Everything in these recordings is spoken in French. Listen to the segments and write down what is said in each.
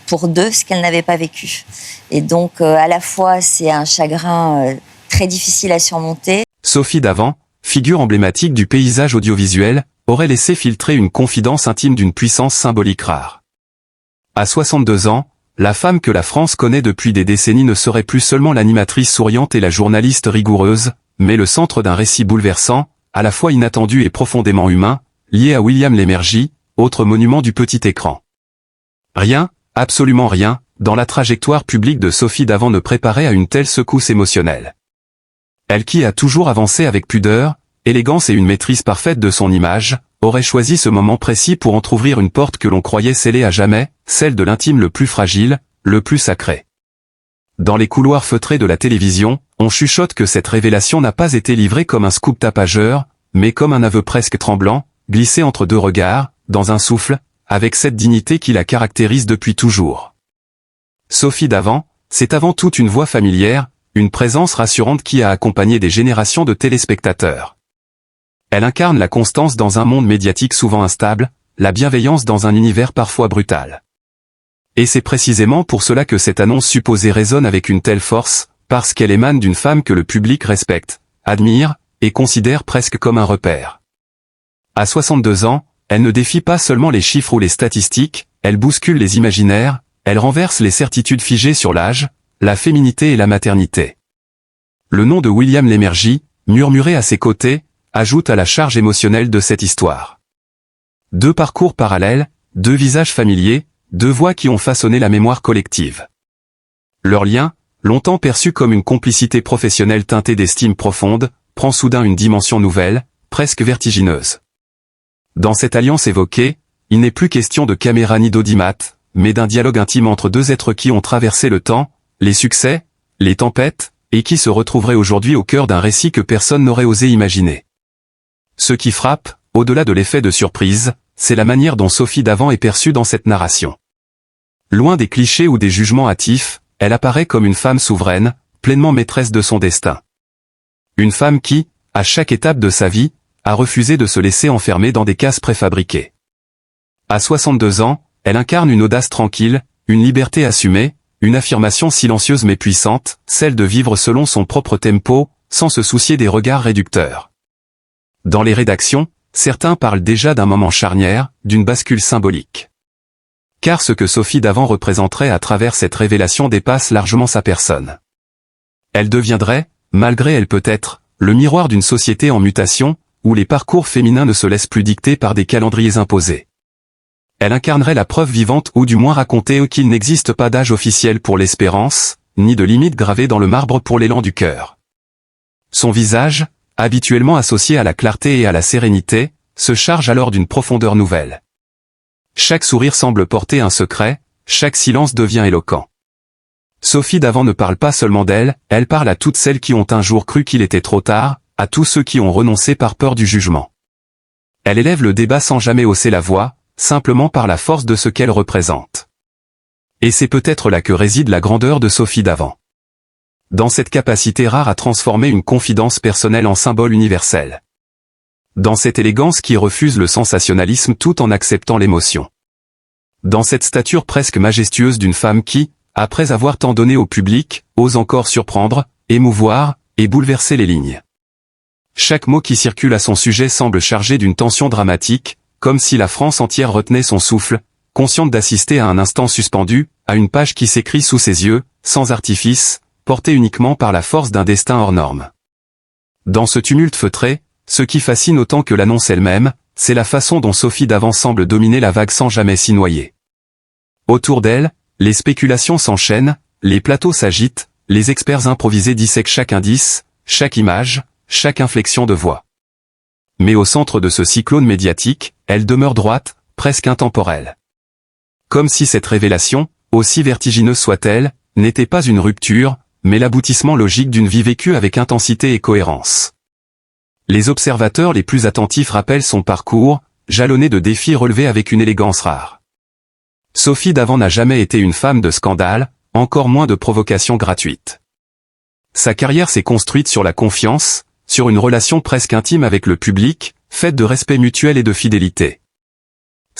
pour deux ce qu'elle n'avait pas vécu. Et donc, à la fois, c'est un chagrin très difficile à surmonter. Sophie Davant, figure emblématique du paysage audiovisuel, aurait laissé filtrer une confidence intime d'une puissance symbolique rare. À 62 ans, la femme que la France connaît depuis des décennies ne serait plus seulement l'animatrice souriante et la journaliste rigoureuse, mais le centre d'un récit bouleversant, à la fois inattendu et profondément humain, lié à William Lémergie, autre monument du petit écran. Rien, absolument rien, dans la trajectoire publique de Sophie Davant ne préparait à une telle secousse émotionnelle. Elle qui a toujours avancé avec pudeur, élégance et une maîtrise parfaite de son image, aurait choisi ce moment précis pour entr'ouvrir une porte que l'on croyait scellée à jamais, celle de l'intime le plus fragile, le plus sacré. Dans les couloirs feutrés de la télévision, on chuchote que cette révélation n'a pas été livrée comme un scoop tapageur, mais comme un aveu presque tremblant, glissé entre deux regards, dans un souffle, avec cette dignité qui la caractérise depuis toujours. Sophie Davant, c'est avant tout une voix familière, une présence rassurante qui a accompagné des générations de téléspectateurs. Elle incarne la constance dans un monde médiatique souvent instable, la bienveillance dans un univers parfois brutal. Et c'est précisément pour cela que cette annonce supposée résonne avec une telle force, parce qu'elle émane d'une femme que le public respecte, admire, et considère presque comme un repère. À 62 ans, elle ne défie pas seulement les chiffres ou les statistiques, elle bouscule les imaginaires, elle renverse les certitudes figées sur l'âge, la féminité et la maternité. Le nom de William Lémergie, murmuré à ses côtés, ajoute à la charge émotionnelle de cette histoire. Deux parcours parallèles, deux visages familiers, deux voix qui ont façonné la mémoire collective. Leur lien, longtemps perçu comme une complicité professionnelle teintée d'estime profonde, prend soudain une dimension nouvelle, presque vertigineuse. Dans cette alliance évoquée, il n'est plus question de caméra ni d'audimat, mais d'un dialogue intime entre deux êtres qui ont traversé le temps, les succès, les tempêtes, et qui se retrouveraient aujourd'hui au cœur d'un récit que personne n'aurait osé imaginer. Ce qui frappe, au-delà de l'effet de surprise, c'est la manière dont Sophie Davant est perçue dans cette narration. Loin des clichés ou des jugements hâtifs, elle apparaît comme une femme souveraine, pleinement maîtresse de son destin. Une femme qui, à chaque étape de sa vie, a refusé de se laisser enfermer dans des cases préfabriquées. À 62 ans, elle incarne une audace tranquille, une liberté assumée, une affirmation silencieuse mais puissante, celle de vivre selon son propre tempo, sans se soucier des regards réducteurs. Dans les rédactions, certains parlent déjà d'un moment charnière, d'une bascule symbolique. Car ce que Sophie Davant représenterait à travers cette révélation dépasse largement sa personne. Elle deviendrait, malgré elle peut-être, le miroir d'une société en mutation, où les parcours féminins ne se laissent plus dicter par des calendriers imposés. Elle incarnerait la preuve vivante ou du moins raconter qu'il n'existe pas d'âge officiel pour l'espérance, ni de limite gravée dans le marbre pour l'élan du cœur. Son visage, habituellement associé à la clarté et à la sérénité, se charge alors d'une profondeur nouvelle. Chaque sourire semble porter un secret, chaque silence devient éloquent. Sophie Davant ne parle pas seulement d'elle, elle parle à toutes celles qui ont un jour cru qu'il était trop tard, à tous ceux qui ont renoncé par peur du jugement. Elle élève le débat sans jamais hausser la voix, simplement par la force de ce qu'elle représente. Et c'est peut-être là que réside la grandeur de Sophie Davant. Dans cette capacité rare à transformer une confidence personnelle en symbole universel. Dans cette élégance qui refuse le sensationnalisme tout en acceptant l'émotion. Dans cette stature presque majestueuse d'une femme qui, après avoir tant donné au public, ose encore surprendre, émouvoir, et bouleverser les lignes. Chaque mot qui circule à son sujet semble chargé d'une tension dramatique, comme si la France entière retenait son souffle, consciente d'assister à un instant suspendu, à une page qui s'écrit sous ses yeux, sans artifice, portée uniquement par la force d'un destin hors norme. Dans ce tumulte feutré, ce qui fascine autant que l'annonce elle-même, c'est la façon dont Sophie Davant semble dominer la vague sans jamais s'y noyer. Autour d'elle, les spéculations s'enchaînent, les plateaux s'agitent, les experts improvisés dissèquent chaque indice, chaque image, chaque inflexion de voix. Mais au centre de ce cyclone médiatique, elle demeure droite, presque intemporelle. Comme si cette révélation, aussi vertigineuse soit-elle, n'était pas une rupture, mais l'aboutissement logique d'une vie vécue avec intensité et cohérence. Les observateurs les plus attentifs rappellent son parcours, jalonné de défis relevés avec une élégance rare. Sophie Davant n'a jamais été une femme de scandale, encore moins de provocation gratuite. Sa carrière s'est construite sur la confiance, sur une relation presque intime avec le public, faite de respect mutuel et de fidélité.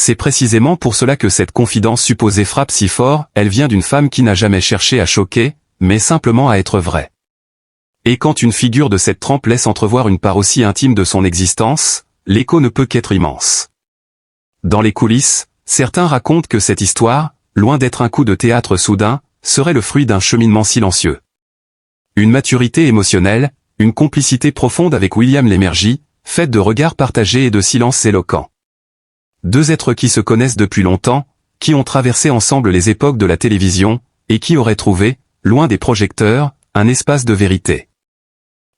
C'est précisément pour cela que cette confidence supposée frappe si fort, elle vient d'une femme qui n'a jamais cherché à choquer, mais simplement à être vraie. Et quand une figure de cette trempe laisse entrevoir une part aussi intime de son existence, l'écho ne peut qu'être immense. Dans les coulisses, certains racontent que cette histoire, loin d'être un coup de théâtre soudain, serait le fruit d'un cheminement silencieux. Une maturité émotionnelle, une complicité profonde avec William Lémergie, faite de regards partagés et de silences éloquents. Deux êtres qui se connaissent depuis longtemps, qui ont traversé ensemble les époques de la télévision, et qui auraient trouvé, loin des projecteurs, un espace de vérité.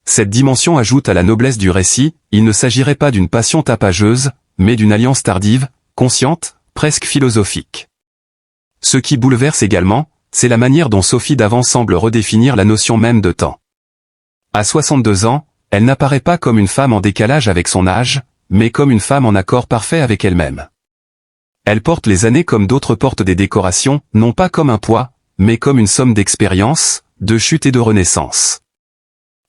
Cette dimension ajoute à la noblesse du récit, il ne s'agirait pas d'une passion tapageuse, mais d'une alliance tardive, consciente, presque philosophique. Ce qui bouleverse également, c'est la manière dont Sophie Davant semble redéfinir la notion même de temps. À 62 ans, elle n'apparaît pas comme une femme en décalage avec son âge, mais comme une femme en accord parfait avec elle-même. Elle porte les années comme d'autres portent des décorations, non pas comme un poids, mais comme une somme d'expérience, de chute et de renaissance.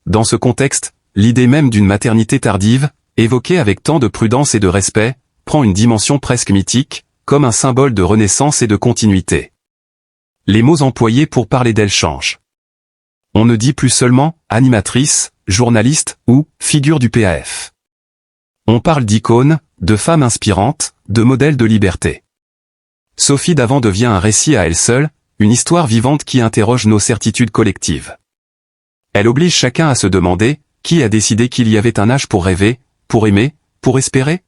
Dans ce contexte, l'idée même d'une maternité tardive, évoquée avec tant de prudence et de respect, prend une dimension presque mythique, comme un symbole de renaissance et de continuité. Les mots employés pour parler d'elle changent. On ne dit plus seulement « animatrice », « journaliste » ou « figure du PAF ». On parle d'icône, de femme inspirante, de modèle de liberté. Sophie Davant devient un récit à elle seule, une histoire vivante qui interroge nos certitudes collectives. Elle oblige chacun à se demander, qui a décidé qu'il y avait un âge pour rêver, pour aimer, pour espérer ?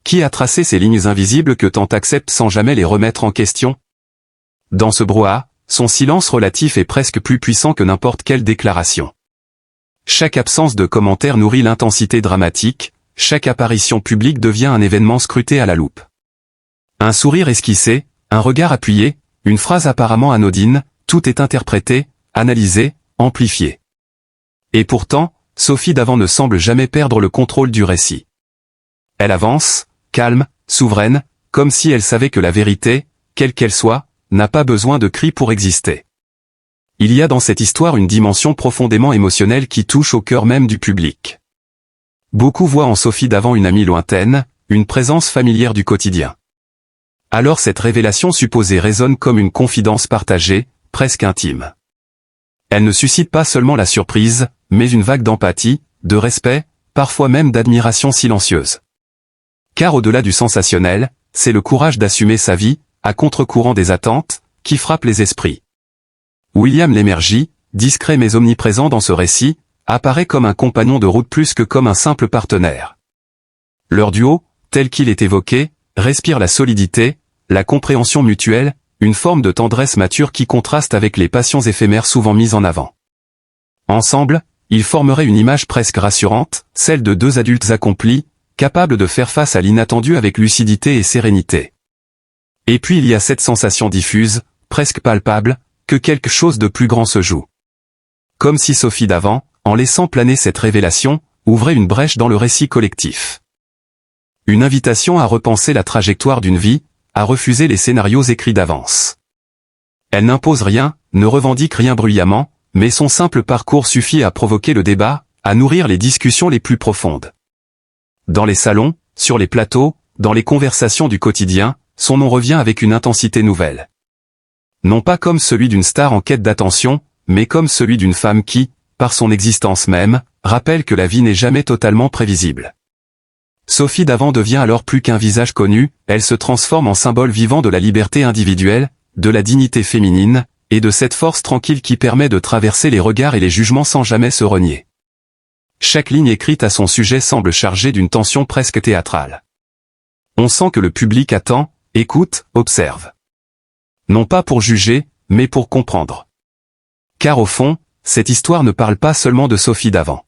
Qui a tracé ces lignes invisibles que tant acceptent sans jamais les remettre en question ? Dans ce brouhaha, son silence relatif est presque plus puissant que n'importe quelle déclaration. Chaque absence de commentaire nourrit l'intensité dramatique, chaque apparition publique devient un événement scruté à la loupe. Un sourire esquissé, un regard appuyé, une phrase apparemment anodine, tout est interprété, analysé, amplifié. Et pourtant, Sophie Davant ne semble jamais perdre le contrôle du récit. Elle avance, calme, souveraine, comme si elle savait que la vérité, quelle qu'elle soit, n'a pas besoin de cris pour exister. Il y a dans cette histoire une dimension profondément émotionnelle qui touche au cœur même du public. Beaucoup voient en Sophie Davant une amie lointaine, une présence familière du quotidien. Alors cette révélation supposée résonne comme une confidence partagée, presque intime. Elle ne suscite pas seulement la surprise, mais une vague d'empathie, de respect, parfois même d'admiration silencieuse. Car au-delà du sensationnel, c'est le courage d'assumer sa vie, à contre-courant des attentes, qui frappe les esprits. William Lémergie, discret mais omniprésent dans ce récit, apparaît comme un compagnon de route plus que comme un simple partenaire. Leur duo, tel qu'il est évoqué, respire la solidité, la compréhension mutuelle, une forme de tendresse mature qui contraste avec les passions éphémères souvent mises en avant. Ensemble, ils formeraient une image presque rassurante, celle de deux adultes accomplis, capables de faire face à l'inattendu avec lucidité et sérénité. Et puis il y a cette sensation diffuse, presque palpable, que quelque chose de plus grand se joue. Comme si Sophie Davant, en laissant planer cette révélation, ouvrait une brèche dans le récit collectif. Une invitation à repenser la trajectoire d'une vie, à refuser les scénarios écrits d'avance. Elle n'impose rien, ne revendique rien bruyamment, mais son simple parcours suffit à provoquer le débat, à nourrir les discussions les plus profondes. Dans les salons, sur les plateaux, dans les conversations du quotidien, son nom revient avec une intensité nouvelle. Non pas comme celui d'une star en quête d'attention, mais comme celui d'une femme qui, par son existence même, rappelle que la vie n'est jamais totalement prévisible. Sophie Davant devient alors plus qu'un visage connu, elle se transforme en symbole vivant de la liberté individuelle, de la dignité féminine, et de cette force tranquille qui permet de traverser les regards et les jugements sans jamais se renier. Chaque ligne écrite à son sujet semble chargée d'une tension presque théâtrale. On sent que le public attend, écoute, observe. Non pas pour juger, mais pour comprendre. Car au fond, cette histoire ne parle pas seulement de Sophie Davant.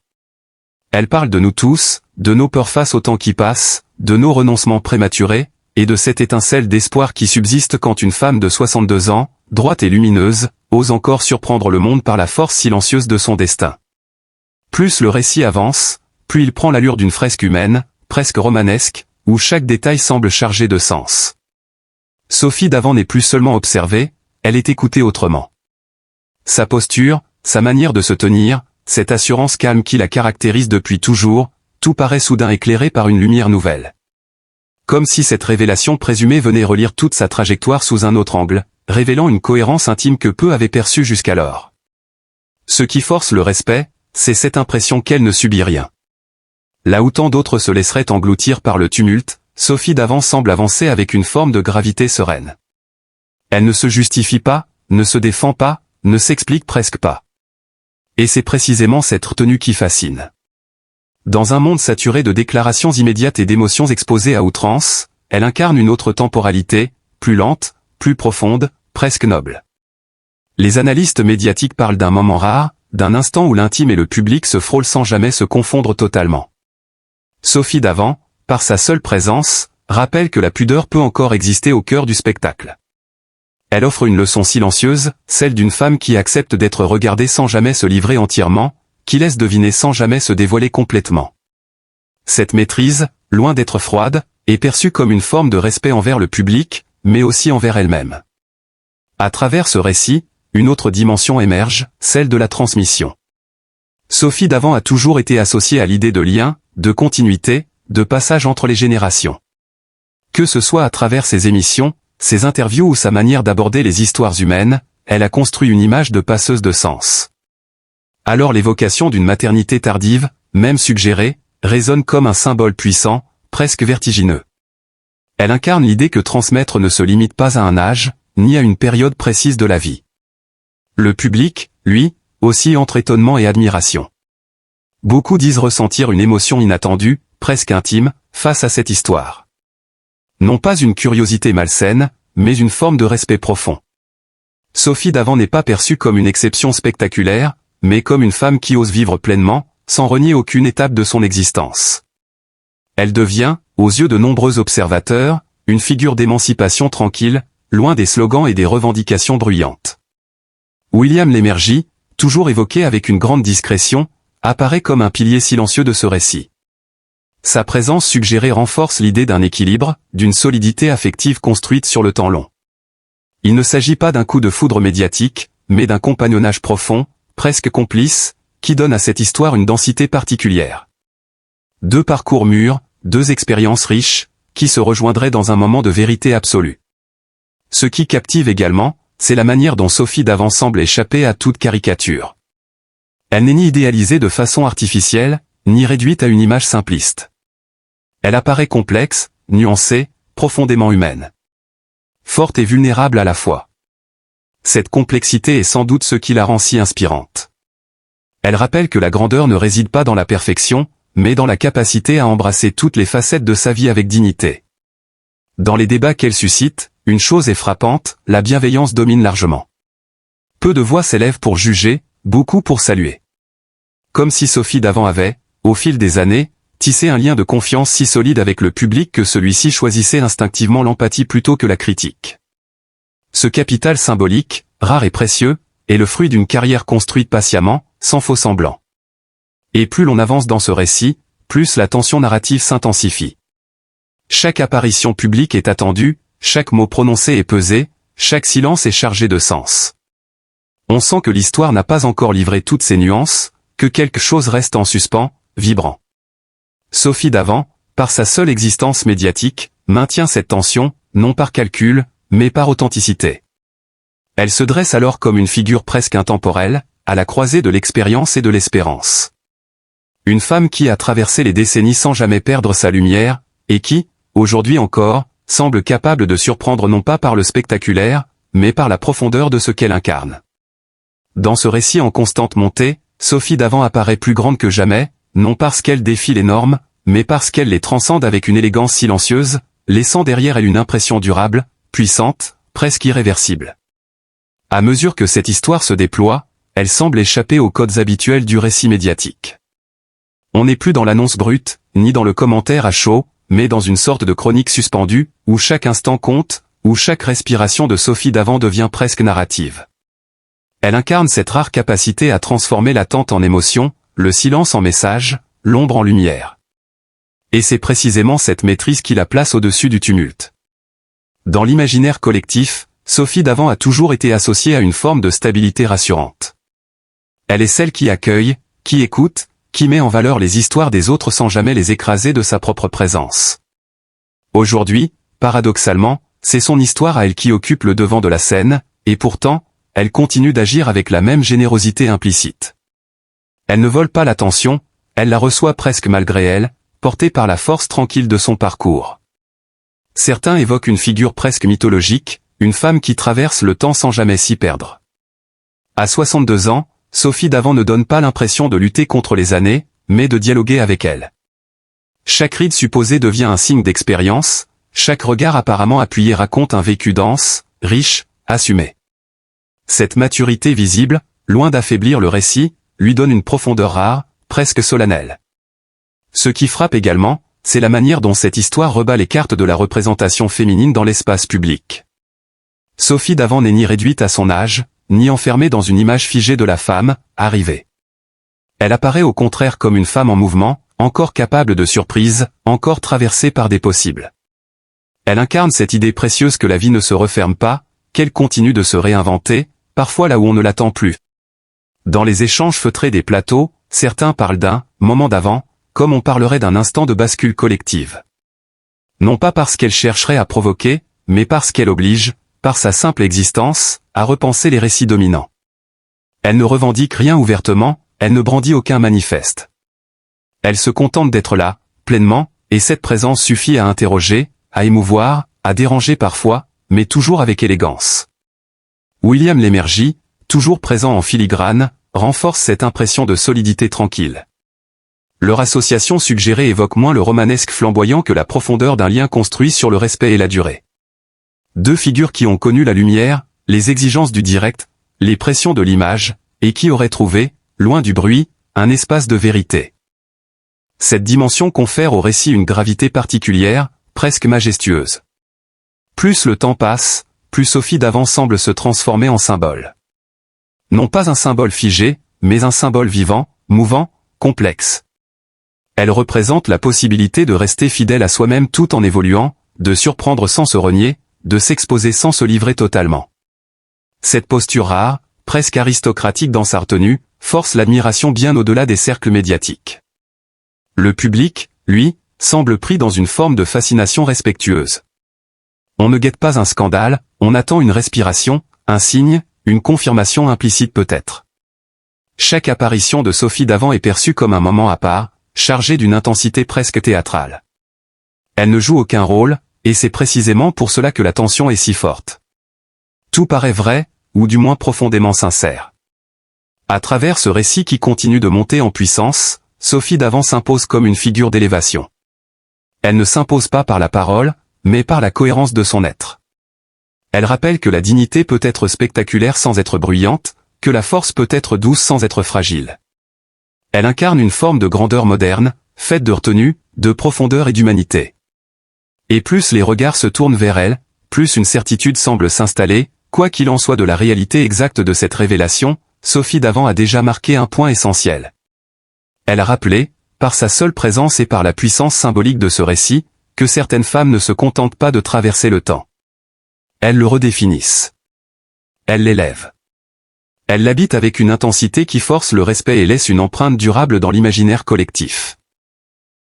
Elle parle de nous tous, de nos peurs face au temps qui passe, de nos renoncements prématurés, et de cette étincelle d'espoir qui subsiste quand une femme de 62 ans, droite et lumineuse, ose encore surprendre le monde par la force silencieuse de son destin. Plus le récit avance, plus il prend l'allure d'une fresque humaine, presque romanesque, où chaque détail semble chargé de sens. Sophie Davant n'est plus seulement observée, elle est écoutée autrement. Sa posture, sa manière de se tenir, cette assurance calme qui la caractérise depuis toujours, tout paraît soudain éclairé par une lumière nouvelle. comme si cette révélation présumée venait relire toute sa trajectoire sous un autre angle, révélant une cohérence intime que peu avaient perçue jusqu'alors. Ce qui force le respect, c'est cette impression qu'elle ne subit rien. Là où tant d'autres se laisseraient engloutir par le tumulte, Sophie Davant semble avancer avec une forme de gravité sereine. Elle ne se justifie pas, ne se défend pas, ne s'explique presque pas. Et c'est précisément cette retenue qui fascine. Dans un monde saturé de déclarations immédiates et d'émotions exposées à outrance, elle incarne une autre temporalité, plus lente, plus profonde, presque noble. Les analystes médiatiques parlent d'un moment rare, d'un instant où l'intime et le public se frôlent sans jamais se confondre totalement. Sophie Davant, par sa seule présence, rappelle que la pudeur peut encore exister au cœur du spectacle. Elle offre une leçon silencieuse, celle d'une femme qui accepte d'être regardée sans jamais se livrer entièrement, qui laisse deviner sans jamais se dévoiler complètement. Cette maîtrise, loin d'être froide, est perçue comme une forme de respect envers le public, mais aussi envers elle-même. À travers ce récit, une autre dimension émerge, celle de la transmission. Sophie Davant a toujours été associée à l'idée de lien, de continuité, de passage entre les générations. Que ce soit à travers ses émissions, ses interviews ou sa manière d'aborder les histoires humaines, elle a construit une image de passeuse de sens. Alors l'évocation d'une maternité tardive, même suggérée, résonne comme un symbole puissant, presque vertigineux. Elle incarne l'idée que transmettre ne se limite pas à un âge, ni à une période précise de la vie. Le public, lui, oscille entre étonnement et admiration. Beaucoup disent ressentir une émotion inattendue, presque intime, face à cette histoire. Non pas une curiosité malsaine, mais une forme de respect profond. Sophie Davant n'est pas perçue comme une exception spectaculaire, mais comme une femme qui ose vivre pleinement, sans renier aucune étape de son existence. Elle devient, aux yeux de nombreux observateurs, une figure d'émancipation tranquille, loin des slogans et des revendications bruyantes. William Lémergie, toujours évoqué avec une grande discrétion, apparaît comme un pilier silencieux de ce récit. Sa présence suggérée renforce l'idée d'un équilibre, d'une solidité affective construite sur le temps long. Il ne s'agit pas d'un coup de foudre médiatique, mais d'un compagnonnage profond, presque complice, qui donne à cette histoire une densité particulière. Deux parcours mûrs, deux expériences riches, qui se rejoindraient dans un moment de vérité absolue. Ce qui captive également, c'est la manière dont Sophie Davant semble échapper à toute caricature. Elle n'est ni idéalisée de façon artificielle, ni réduite à une image simpliste. Elle apparaît complexe, nuancée, profondément humaine. Forte et vulnérable à la fois. Cette complexité est sans doute ce qui la rend si inspirante. Elle rappelle que la grandeur ne réside pas dans la perfection, mais dans la capacité à embrasser toutes les facettes de sa vie avec dignité. Dans les débats qu'elle suscite, une chose est frappante, la bienveillance domine largement. Peu de voix s'élèvent pour juger, beaucoup pour saluer. Comme si Sophie Davant avait, au fil des années, tissé un lien de confiance si solide avec le public que celui-ci choisissait instinctivement l'empathie plutôt que la critique. Ce capital symbolique, rare et précieux, est le fruit d'une carrière construite patiemment, sans faux semblant. Et plus l'on avance dans ce récit, plus la tension narrative s'intensifie. Chaque apparition publique est attendue, chaque mot prononcé est pesé, chaque silence est chargé de sens. On sent que l'histoire n'a pas encore livré toutes ses nuances, que quelque chose reste en suspens, vibrant. Sophie Davant, par sa seule existence médiatique, maintient cette tension, non par calcul, mais par authenticité. Elle se dresse alors comme une figure presque intemporelle, à la croisée de l'expérience et de l'espérance. Une femme qui a traversé les décennies sans jamais perdre sa lumière, et qui, aujourd'hui encore, semble capable de surprendre non pas par le spectaculaire, mais par la profondeur de ce qu'elle incarne. Dans ce récit en constante montée, Sophie Davant apparaît plus grande que jamais, non parce qu'elle défie les normes, mais parce qu'elle les transcende avec une élégance silencieuse, laissant derrière elle une impression durable, puissante, presque irréversible. À mesure que cette histoire se déploie, elle semble échapper aux codes habituels du récit médiatique. On n'est plus dans l'annonce brute, ni dans le commentaire à chaud, mais dans une sorte de chronique suspendue, où chaque instant compte, où chaque respiration de Sophie Davant devient presque narrative. Elle incarne cette rare capacité à transformer l'attente en émotion, le silence en message, l'ombre en lumière. Et c'est précisément cette maîtrise qui la place au-dessus du tumulte. Dans l'imaginaire collectif, Sophie Davant a toujours été associée à une forme de stabilité rassurante. Elle est celle qui accueille, qui écoute, qui met en valeur les histoires des autres sans jamais les écraser de sa propre présence. Aujourd'hui, paradoxalement, c'est son histoire à elle qui occupe le devant de la scène, et pourtant, elle continue d'agir avec la même générosité implicite. Elle ne vole pas l'attention, elle la reçoit presque malgré elle, portée par la force tranquille de son parcours. Certains évoquent une figure presque mythologique, une femme qui traverse le temps sans jamais s'y perdre. À 62 ans, Sophie Davant ne donne pas l'impression de lutter contre les années, mais de dialoguer avec elles. Chaque ride supposée devient un signe d'expérience, chaque regard apparemment appuyé raconte un vécu dense, riche, assumé. Cette maturité visible, loin d'affaiblir le récit, lui donne une profondeur rare, presque solennelle. Ce qui frappe également, c'est la manière dont cette histoire rebat les cartes de la représentation féminine dans l'espace public. Sophie Davant n'est ni réduite à son âge, ni enfermée dans une image figée de la femme, arrivée. Elle apparaît au contraire comme une femme en mouvement, encore capable de surprises, encore traversée par des possibles. Elle incarne cette idée précieuse que la vie ne se referme pas, qu'elle continue de se réinventer, parfois là où on ne l'attend plus. Dans les échanges feutrés des plateaux, certains parlent d'un « moment d'avant », comme on parlerait d'un instant de bascule collective. Non pas parce qu'elle chercherait à provoquer, mais parce qu'elle oblige, par sa simple existence, à repenser les récits dominants. Elle ne revendique rien ouvertement, elle ne brandit aucun manifeste. Elle se contente d'être là, pleinement, et cette présence suffit à interroger, à émouvoir, à déranger parfois, mais toujours avec élégance. William Lémergie, toujours présent en filigrane, renforce cette impression de solidité tranquille. Leur association suggérée évoque moins le romanesque flamboyant que la profondeur d'un lien construit sur le respect et la durée. Deux figures qui ont connu la lumière, les exigences du direct, les pressions de l'image, et qui auraient trouvé, loin du bruit, un espace de vérité. Cette dimension confère au récit une gravité particulière, presque majestueuse. Plus le temps passe, plus Sophie Davant semble se transformer en symbole. Non pas un symbole figé, mais un symbole vivant, mouvant, complexe. Elle représente la possibilité de rester fidèle à soi-même tout en évoluant, de surprendre sans se renier, de s'exposer sans se livrer totalement. Cette posture rare, presque aristocratique dans sa retenue, force l'admiration bien au-delà des cercles médiatiques. Le public, lui, semble pris dans une forme de fascination respectueuse. On ne guette pas un scandale, on attend une respiration, un signe, une confirmation implicite peut-être. Chaque apparition de Sophie Davant est perçue comme un moment à part, chargé d'une intensité presque théâtrale. Elle ne joue aucun rôle, et c'est précisément pour cela que la tension est si forte. Tout paraît vrai, ou du moins profondément sincère. À travers ce récit qui continue de monter en puissance, Sophie Davant s'impose comme une figure d'élévation. Elle ne s'impose pas par la parole, mais par la cohérence de son être. Elle rappelle que la dignité peut être spectaculaire sans être bruyante, que la force peut être douce sans être fragile. Elle incarne une forme de grandeur moderne, faite de retenue, de profondeur et d'humanité. Et plus les regards se tournent vers elle, plus une certitude semble s'installer, quoi qu'il en soit de la réalité exacte de cette révélation, Sophie Davant a déjà marqué un point essentiel. Elle a rappelé, par sa seule présence et par la puissance symbolique de ce récit, que certaines femmes ne se contentent pas de traverser le temps. Elles le redéfinissent. Elles l'élèvent. Elles l'habitent avec une intensité qui force le respect et laisse une empreinte durable dans l'imaginaire collectif.